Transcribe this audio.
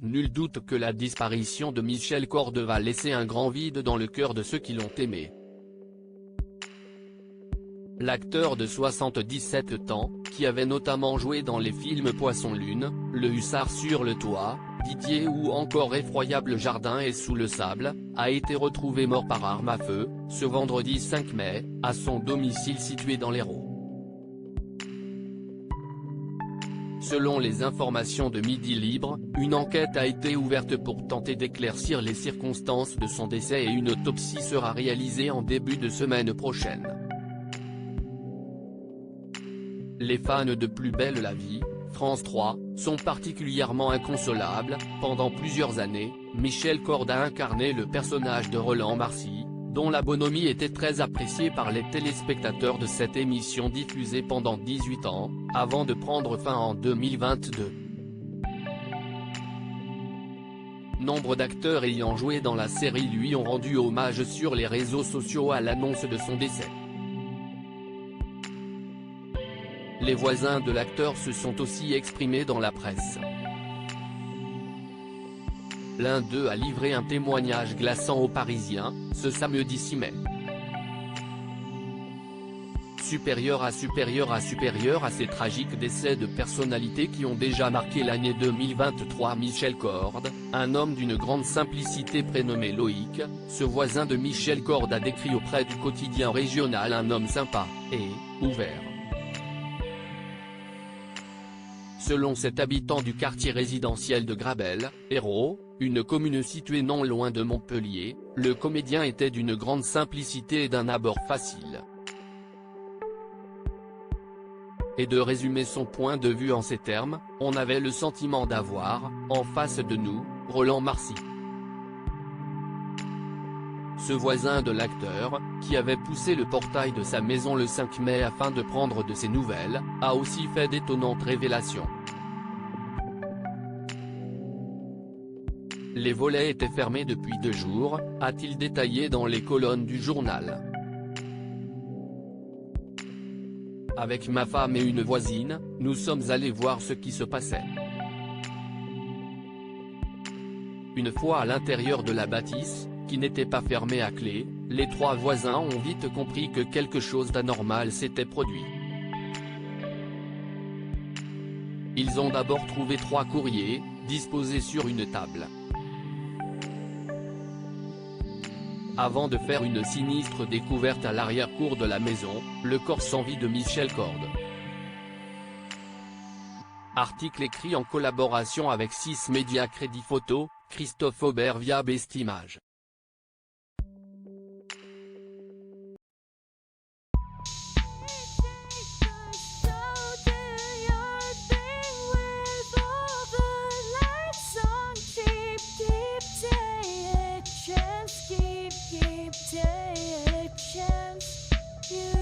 nul doute que la disparition de Michel Corde va laisser un grand vide dans le cœur de ceux qui l'ont aimé. L'acteur de 77 ans, qui avait notamment joué dans les films Poisson-Lune, Le Hussard sur le toit, Didier ou encore Effroyable jardin et sous le sable, a été retrouvé mort par arme à feu, ce vendredi 5 mai, à son domicile situé dans l'Hérault. Selon les informations de Midi Libre, une enquête a été ouverte pour tenter d'éclaircir les circonstances de son décès et une autopsie sera réalisée en début de semaine prochaine. Les fans de Plus belle la vie, France 3, sont particulièrement inconsolables. Pendant plusieurs années, Michel Corde a incarné le personnage de Roland Marcy, dont la bonhomie était très appréciée par les téléspectateurs de cette émission diffusée pendant 18 ans, avant de prendre fin en 2022. Nombre d'acteurs ayant joué dans la série lui ont rendu hommage sur les réseaux sociaux à l'annonce de son décès. Les voisins de l'acteur se sont aussi exprimés dans la presse. L'un d'eux a livré un témoignage glaçant aux Parisiens, ce samedi 6 mai. Supérieur à ces tragiques décès de personnalités qui ont déjà marqué l'année 2023. Michel Corde, un homme d'une grande simplicité prénommé Loïc, ce voisin de Michel Corde a décrit auprès du quotidien régional un homme sympa, et ouvert. Selon cet habitant du quartier résidentiel de Grabel, Hérault, une commune située non loin de Montpellier, le comédien était d'une grande simplicité et d'un abord facile. Et de résumer son point de vue en ces termes, on avait le sentiment d'avoir, en face de nous, Roland Marcy. Ce voisin de l'acteur, qui avait poussé le portail de sa maison le 5 mai afin de prendre de ses nouvelles, a aussi fait d'étonnantes révélations. Les volets étaient fermés depuis 2 jours, a-t-il détaillé dans les colonnes du journal. Avec ma femme et une voisine, nous sommes allés voir ce qui se passait. Une fois à l'intérieur de la bâtisse, qui n'était pas fermée à clé, les 3 voisins ont vite compris que quelque chose d'anormal s'était produit. Ils ont d'abord trouvé 3 courriers, disposés sur une table. Avant de faire une sinistre découverte à l'arrière-cour de la maison, le corps sans vie de Michel Corde. Article écrit en collaboration avec 6 médias. Crédit photo, Christophe Aubert via Bestimage. Take a chance, you